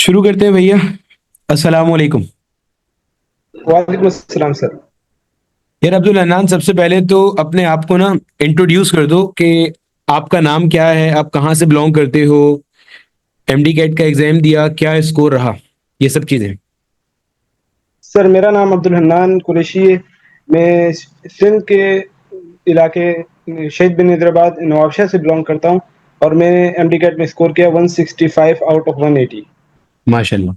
शुरू करते हैं भैया। अस्सलाम वालेकुम। वालेकुम अस्सलाम सर। यार अब्दुल हन्नान, सबसे पहले तो अपने आप को ना इंट्रोड्यूस कर दो कि आपका नाम क्या है, आप कहाँ से बिलोंग करते हो, एमडी कैट का एग्जाम दिया, क्या स्कोर रहा, ये सब चीजें। सर मेरा नाम अब्दुल हन्नान कुरैशी है। मैं सिंध के इलाके शहीद बिन हैदराबाद नवाबशाह से बिलोंग करता हूँ और मैंने एमडी कैट में स्कोर किया 165 आउट ऑफ 180। माशाल्लाह।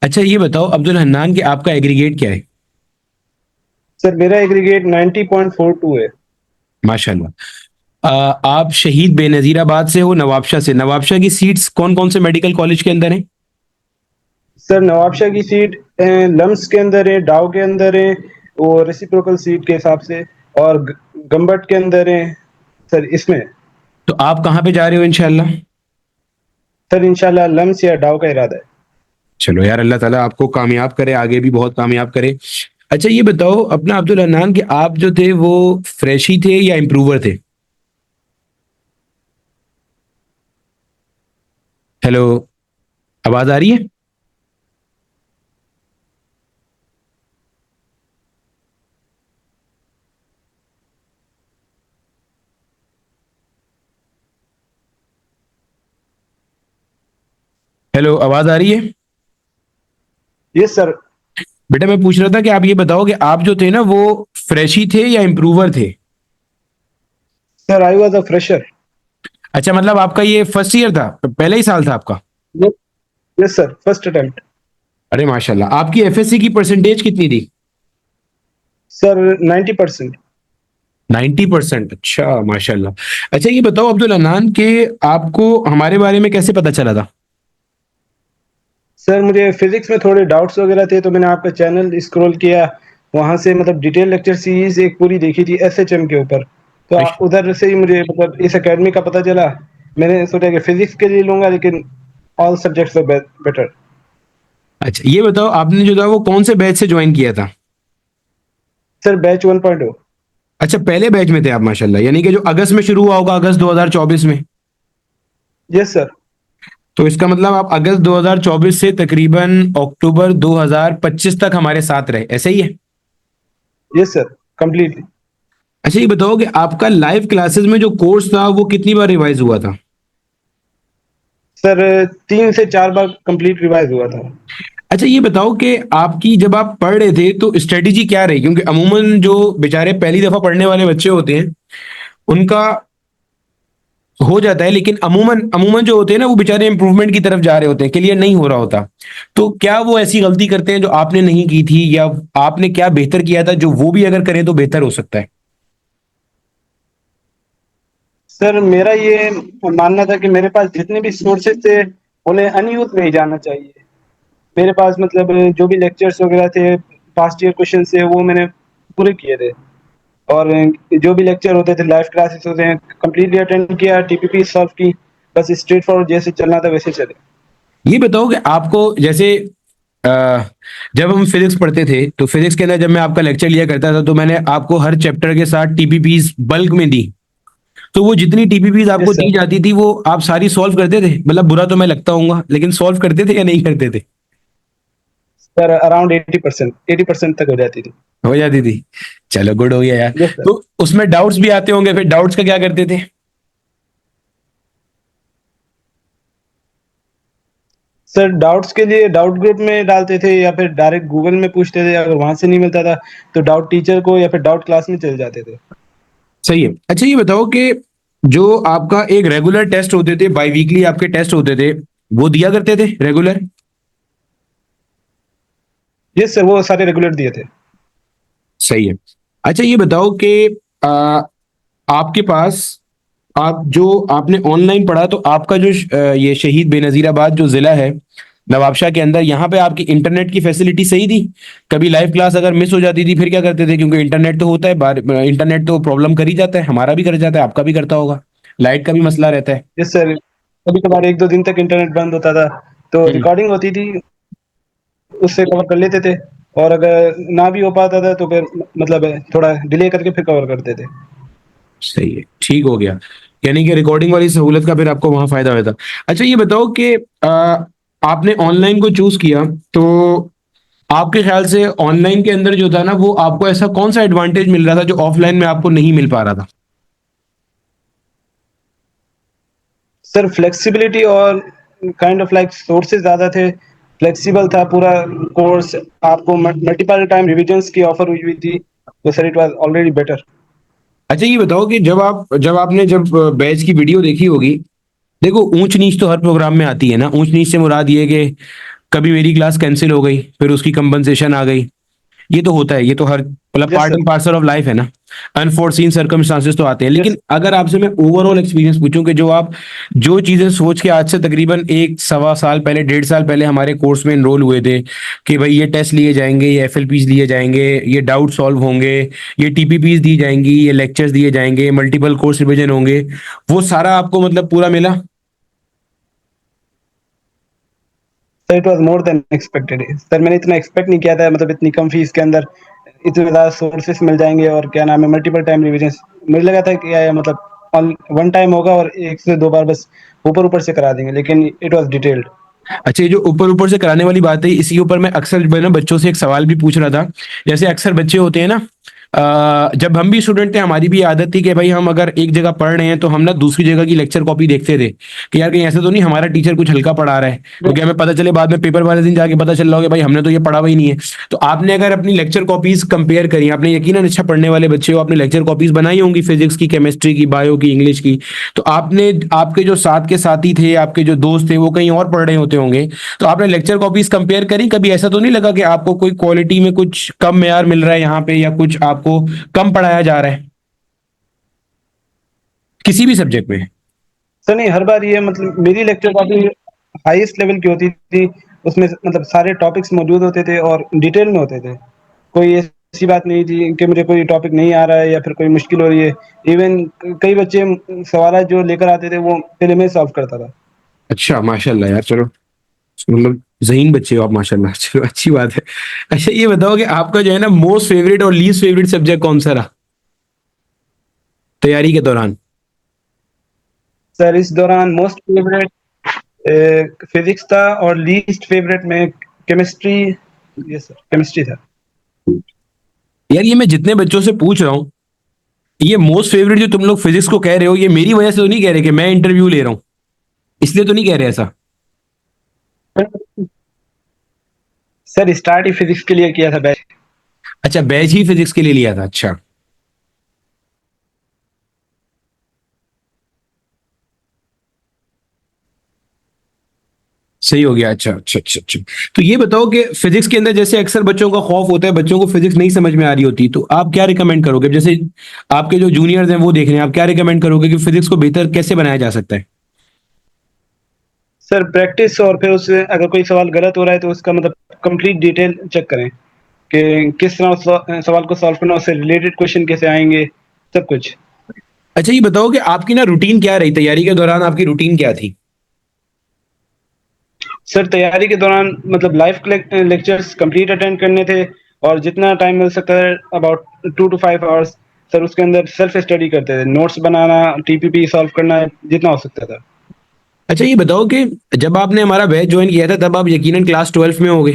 अच्छा ये बताओ अब्दुल हन्नान कि आपका एग्रीगेट क्या है। सर मेरा एग्रीगेट 90.42 है। माशाल्लाह। आप शहीद बेनजीराबाद से हो, नवाबशाह से। नवाबशाह की सीट्स कौन कौन से मेडिकल कॉलेज के अंदर हैं। सर नवाबशाह की सीट लम्स के अंदर है, डाव के अंदर है, वो रेसिप्रोकल सीट के हिसाब से, और गम्बट के अंदर है सर इसमें। तो आप कहाँ पे जा रहे हो इंशाल्लाह। सर इंशाल्लाह लम्स या डाव का इरादा है। चलो यार, अल्लाह ताला आपको कामयाब करे, आगे भी बहुत कामयाब करे। अच्छा ये बताओ अपना अब्दुल हन्नान कि आप जो थे वो फ्रेशी थे या इम्प्रूवर थे। हेलो, आवाज आ रही है। हेलो, आवाज आ रही है। Yes sir. बेटा मैं पूछ रहा था कि आप ये बताओ कि आप जो थे ना वो फ्रेशी थे या इम्प्रूवर थे। Sir I was a fresher. अच्छा, मतलब आपका ये फर्स्ट ईयर था, पहला ही साल था आपका। Yes sir, first attempt. अरे माशाल्लाह। आपकी एफएससी की परसेंटेज कितनी थी। सर 90%। 90%। अच्छा माशाल्लाह। अच्छा ये बताओ अब्दुल हन्नान कि आपको हमारे बारे में कैसे पता चला था। सर मुझे फिजिक्स में थोड़े डाउट्स वगैरह थे तो मैंने आपका चैनल स्क्रॉल किया। वहां से मतलब डिटेल लेक्चर सीरीज एक पूरी देखी थी एसएचएम के ऊपर। तो उधर से ही मुझे मतलब इस एकेडमी का पता चला। मैंने सोचा कि फिजिक्स के लिए लूंगा, लेकिन ऑल सब्जेक्ट्स आर बेटर। अच्छा ये बताओ आपने जो था वो कौन से बैच से ज्वाइन किया था। Sir batch 1.0। अच्छा पहले बैच में थे आप, माशाल्लाह, यानी कि जो अगस्त में शुरू हुआ होगा, अगस्त 2024 में। Yes sir. तो इसका मतलब आप अगस्त 2024 से तकरीबन अक्टूबर 2025 तक हमारे साथ रहे, ऐसे ही है। Yes sir, completely. अच्छा ये बताओ कि आपका लाइव क्लासेस में जो कोर्स था वो कितनी बार रिवाइज हुआ था। सर 3 से 4 बार कंप्लीट रिवाइज हुआ था। अच्छा ये बताओ कि आपकी जब आप पढ़ रहे थे तो स्ट्रेटेजी क्या रही, क्योंकि अमूमन जो बेचारे पहली दफा पढ़ने वाले बच्चे होते हैं उनका हो जाता है, लेकिन अमूमन अमूमन जो होते हैं ना वो बेचारे इंप्रूवमेंट की तरफ जा रहे होते हैं, क्लियर नहीं हो रहा होता। तो क्या वो ऐसी गलती करते हैं जो आपने नहीं की थी, या आपने क्या बेहतर किया था जो वो भी अगर करें तो बेहतर हो सकता है। सर मेरा ये मानना था कि मेरे पास जितने भी सोर्सेज थे उन्हें अनयूज नहीं जाना चाहिए। मेरे पास मतलब जो भी लेक्चर्स वगैरह थे, पास्ट ईयर क्वेश्चन से वो मैंने पूरे किए थे। और जो भी लेक्चर होते थे, लाइव क्लासेस होते हैं, कंप्लीटली अटेंड किया, टीपीपी सॉल्व की। बस स्ट्रेट फॉरवर्ड जैसे चलना था वैसे चले। ये बताओ कि आपको जैसे अ, जब हम फिजिक्स पढ़ते थे तो फिजिक्स के अंदर जब मैं आपका लेक्चर लिया करता था तो मैंने आपको हर चैप्टर के साथ टीपीपीज बल्क में दी। तो वो जितनी टीपीपीज आपको यस सर। दी जाती थी वो आप सारी सॉल्व करते थे, मतलब बुरा तो मैं लगता हूँ लेकिन सॉल्व करते थे या नहीं करते थे। सर अराउंड 80%, 80% तक हो जाती थी। हो जाती थी। चलो गुड हो गया यार। Yes sir. तो उसमें डाउट्स भी आते होंगे, फिर डाउट्स का क्या करते थे। सर डाउट्स के लिए डाउट ग्रुप में डालते थे या फिर डायरेक्ट गूगल में पूछते थे। अगर वहां से नहीं मिलता था तो डाउट टीचर को या फिर डाउट क्लास में चले जाते थे। सही है। अच्छा ये बताओ कि जो आपका एक रेगुलर टेस्ट होते थे, बाई वीकली आपके टेस्ट होते थे, वो दिया करते थे रेगुलर। यस सर, वो सारे रेगुलर दिए थे। सही है। अच्छा ये बताओ कि आ, आपके पास आप जो आपने ऑनलाइन पढ़ा तो आपका जो ये शहीद बेनजीराबाद जो जिला है नवाबशाह के अंदर, यहाँ पे आपकी इंटरनेट की फैसिलिटी सही थी। कभी लाइव क्लास अगर मिस हो जाती थी फिर क्या करते थे, क्योंकि इंटरनेट तो होता है बार, इंटरनेट तो प्रॉब्लम कर ही जाता है, हमारा भी कर जाता है, आपका भी करता होगा, लाइट का भी मसला रहता है। यस सर, कभी कभार 1-2 दिन तक इंटरनेट बंद होता था तो हम्म। रिकॉर्डिंग होती थी, उससे कवर कर लेते थे। और अगर ना भी हो पाता था तो फिर मतलब थोड़ा डिले करके फिर कवर करते थे। सही है, ठीक हो गया। यानी कि रिकॉर्डिंग वाली सहूलत का फिर आपको वहां फायदा होता। अच्छा ये बताओ कि आपने ऑनलाइन को चूज किया, तो आपके ख्याल से ऑनलाइन के अंदर जो था ना, वो आपको ऐसा कौन सा एडवांटेज मिल रहा था जो ऑफलाइन में आपको नहीं मिल पा रहा था? सर फ्लेक्सिबिलिटी और काइंड ऑफ लाइक सोर्सेज ज़्यादा थे, फ्लेक्सिबल था पूरा कोर्स, आपको मल्टीपल टाइम रिविजन्स की ऑफर हुई हुई थी, तो sir it was already better. अच्छा ये बताओ कि जब बैच की वीडियो देखी होगी, देखो ऊंच नीच तो हर प्रोग्राम में आती है ना। ऊंच नीच से मुराद ये है कि कभी मेरी क्लास कैंसिल हो गई, फिर उसकी कंपनसेशन आ गई। ये तो होता है, ये तो हर मतलब yes part sir. And parcel of life है ना। अनफोर्सीन सर्कमस्टांसेस तो आते हैं, यस। लेकिन अगर आपसे मैं ओवरऑल एक्सपीरियंस पूछूं कि जो चीजें सोच के आज से तकरीबन एक सवा साल पहले, 1.5 साल पहले हमारे कोर्स में एनरोल हुए थे कि भाई ये टेस्ट लिए जाएंगे, ये एफएलपीज लिए जाएंगे, ये डाउट सॉल्व होंगे, ये टीपीपीज दी जाएंगी, ये लेक्चर्स दिए जाएंगे, मल्टीपल कोर्स रिविजन होंगे, वो सारा आपको मतलब पूरा मिला? Sir it was more than expected. Sir मैंने इतना एक्सपेक्ट नहीं किया था, मतलब इतनी कम फीस के अंदर इतने ज़्यादा सोर्सेस मिल जाएंगे और क्या नाम है मल्टीपल टाइम रिविजन्स। मुझे लगा था कि या मतलब वन टाइम होगा और एक से दो बार बस ऊपर ऊपर से करा देंगे, लेकिन इट वाज डिटेल्ड। अच्छा, ये जो ऊपर ऊपर से कराने वाली बात है, इसी ऊपर मैं अक्सर जो है ना बच्चों से एक सवाल भी पूछ रहा था। जैसे अक्सर बच्चे होते हैं ना, जब हम भी स्टूडेंट थे हमारी भी आदत थी कि भाई हम अगर एक जगह पढ़ रहे हैं तो हम ना दूसरी जगह की लेक्चर कॉपी देखते थे कि यार कहीं ऐसा तो नहीं हमारा टीचर कुछ हल्का पढ़ा रहा है, क्योंकि हमें पता चले बाद में पेपर वाले दिन जाके पता चल रहा हो कि भाई हमने तो ये पढ़ा हुआ ही नहीं है। तो आपने अगर अपनी लेक्चर कॉपीज कंपेयर करी, आपने यकीनन अच्छा पढ़ने वाले बच्चे हो, आपने लेक्चर कॉपीज बनाई होंगी फिजिक्स की, केमिस्ट्री की, बायो की, इंग्लिश की, तो आपने आपके जो साथ के साथी थे, आपके जो दोस्त थे, वो कहीं और पढ़ रहे होते होंगे, तो आपने लेक्चर कॉपीज कंपेयर करी? कभी ऐसा तो नहीं लगा कि आपको कोई क्वालिटी में कुछ कम मेयार मिल रहा है यहाँ पे, या कुछ आपको कम पढ़ाया जा रहा है किसी भी सब्जेक्ट में? सर नहीं, हर बार ये मतलब मेरी लेक्चर काफ़ी हाईएस्ट लेवल की होती थी, उसमें मतलब सारे टॉपिक्स मौजूद होते थे और डिटेल में होते थे। कोई ऐसी बात नहीं थी कि मुझे कोई टॉपिक नहीं आ रहा है या फिर कोई मुश्किल हो रही है। इवन कई बच्चे सवाल जो लेकर आते थे वो पहले मैं सॉल्व करता था। अच्छा माशाल्लाह यार, चलो मतलब ज़हीन बच्चे हो आप माशाल्लाह, चलो अच्छी बात है। अच्छा ये बताओ कि आपका जो है ना मोस्ट फेवरेट और लीस्ट फेवरेट सब्जेक्ट कौन सा रहा तैयारी के दौरान? सर इस दौरान मोस्ट फेवरेट फिजिक्स था और लीस्ट फेवरेट में केमिस्ट्री। यस सर, केमिस्ट्री था। यार ये मैं जितने बच्चों से पूछ रहा हूँ, ये मोस्ट फेवरेट जो तुम लोग फिजिक्स को कह रहे हो, ये मेरी वजह से तो नहीं कह रहे कि मैं इंटरव्यू ले रहा हूँ, इसलिए तो नहीं कह रहे ऐसा? सर स्टार्ट ही फिजिक्स के लिए किया था बैच। अच्छा, बैच ही फिजिक्स के लिए लिया था, अच्छा सही हो गया। अच्छा अच्छा अच्छा अच्छा। तो ये बताओ कि फिजिक्स के अंदर जैसे अक्सर बच्चों का खौफ होता है, बच्चों को फिजिक्स नहीं समझ में आ रही होती, तो आप क्या रिकमेंड करोगे? जैसे आपके जो जूनियर्स हैं वो देख रहे हैं, आप क्या रिकमेंड करोगे कि फिजिक्स को बेहतर कैसे बनाया जा सकता है? सर प्रैक्टिस, और फिर उससे अगर कोई सवाल गलत हो रहा है तो उसका मतलब कंप्लीट डिटेल चेक करें कि किस तरह उस सवाल को सॉल्व करना, उससे रिलेटेड क्वेश्चन कैसे आएंगे, सब कुछ। अच्छा ये बताओ कि आपकी ना रूटीन क्या रही तैयारी के दौरान, आपकी रूटीन क्या थी? सर तैयारी के दौरान मतलब लाइव लेक्चर्स कंप्लीट अटेंड करने थे, और जितना टाइम मिल सकता है अबाउट 2 to 5 आवर्स सर उसके अंदर सेल्फ स्टडी करते थे, नोट्स बनाना, टीपीपी सॉल्व करना, जितना हो सकता था। अच्छा ये बताओ कि जब आपने हमारा बैच ज्वाइन किया था तब आप यकीनन क्लास 12 में होगे,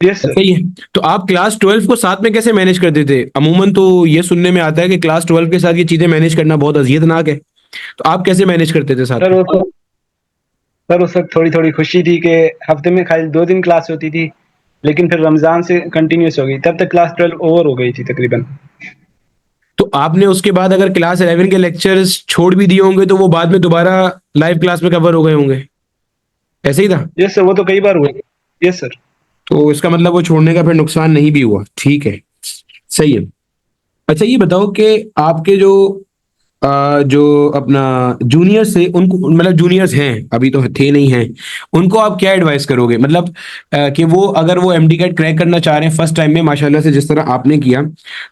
यस ऐसा सर। ही है? तो आप क्लास 12 को साथ में कैसे मैनेज करते थे? अमूमन तो ये सुनने में आता है कि क्लास 12 के साथ ये चीजें मैनेज करना बहुत अजियतनाक है, तो आप कैसे मैनेज करते थे साथ सर में? वो सर उस वक्त थोड़ी थोड़ी खुशी थी कि हफ्ते में खाली 2 दिन क्लास होती थी, लेकिन फिर रमजान से कंटिन्यूस हो गई, तब तक क्लास 12 ओवर हो गई थी तकरीबन। तो आपने उसके बाद अगर क्लास 11 के लेक्चर्स छोड़ भी दिए होंगे तो वो बाद में दोबारा लाइव क्लास में कवर हो गए होंगे, ऐसे ही था? यस सर, वो तो कई बार हुआ। Yes sir. तो इसका मतलब वो छोड़ने का फिर नुकसान नहीं भी हुआ, ठीक है, सही है। अच्छा ये बताओ कि आपके जो अपना जूनियर्स थे, उनको मतलब जूनियर्स हैं अभी तो थे नहीं हैं, उनको आप क्या एडवाइस करोगे? मतलब कि वो अगर वो एमडी कैट क्रैक करना चाह रहे हैं फर्स्ट टाइम में माशाल्लाह से जिस तरह आपने किया,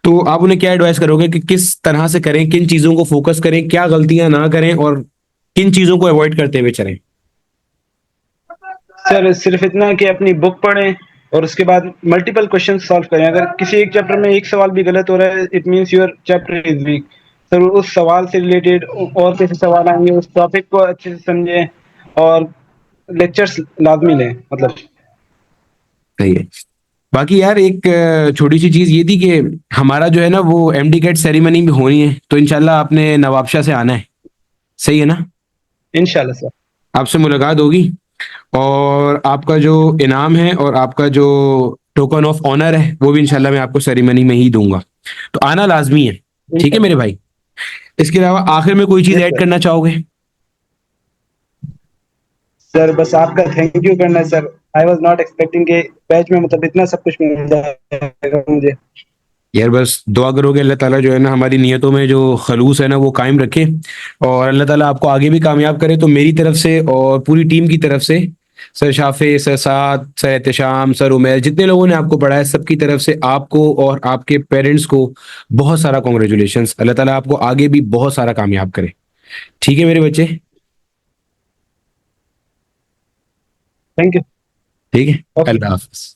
तो आप उन्हें क्या एडवाइस करोगे कि किस तरह से करें, किन चीजों को फोकस करें, क्या गलतियां ना करें और किन चीजों को अवॉइड करते हुए चलें? सर सिर्फ इतना कि अपनी बुक पढ़ें और उसके बाद मल्टीपल क्वेश्चन सॉल्व करें। अगर किसी एक चैप्टर में एक सवाल भी गलत हो रहा है, it means your chapter is weak. Sir उस सवाल से रिलेटेड और कैसे सवाल आएंगे, उस टॉपिक को अच्छे से समझें और लेक्चर्स लाजमी लें मतलब। सही है। बाकी यार एक छोटी सी चीज ये थी कि हमारा जो है ना वो एमडी कैट सेरेमनी भी होनी है, तो इंशाल्लाह आपने नवाबशाह से आना है। सही है ना? इंशाल्लाह सर। आपसे मुलाकात होगी, और आपका जो इनाम है और आपका जो टोकन ऑफ ऑनर है वो भी इंशाल्लाह मैं आपको सेरेमनी में ही दूंगा। तो आना लाजमी है। ठीक है इंशाल्लाह। मेरे भाई। इसके अलावा आखिर में कोई चीज यस ऐड सर। करना चाहोगे? सर बस आपका थैंक यू करना है sir. I was not expecting कि बैच में मतलब इतना सब कुछ मिल जाएगा मुझे। यार बस दुआ करो कि अल्लाह ताला जो है ना हमारी नियतों में जो खलूस है ना वो कायम रखे, और अल्लाह ताला आपको आगे भी कामयाब करे। तो मेरी तरफ से और पूरी टीम की तरफ से, सर शाफे, सर साद, सर एहतशाम, सर उमैर, जितने लोगों ने आपको पढ़ाया, सबकी तरफ से आपको और आपके पेरेंट्स को बहुत सारा कॉन्ग्रेचुलेशंस। अल्लाह ताला आपको आगे भी बहुत सारा कामयाब करे। ठीक है मेरे बच्चे? Thank you. ठीक है। ओके। अल्लाह हाफिज।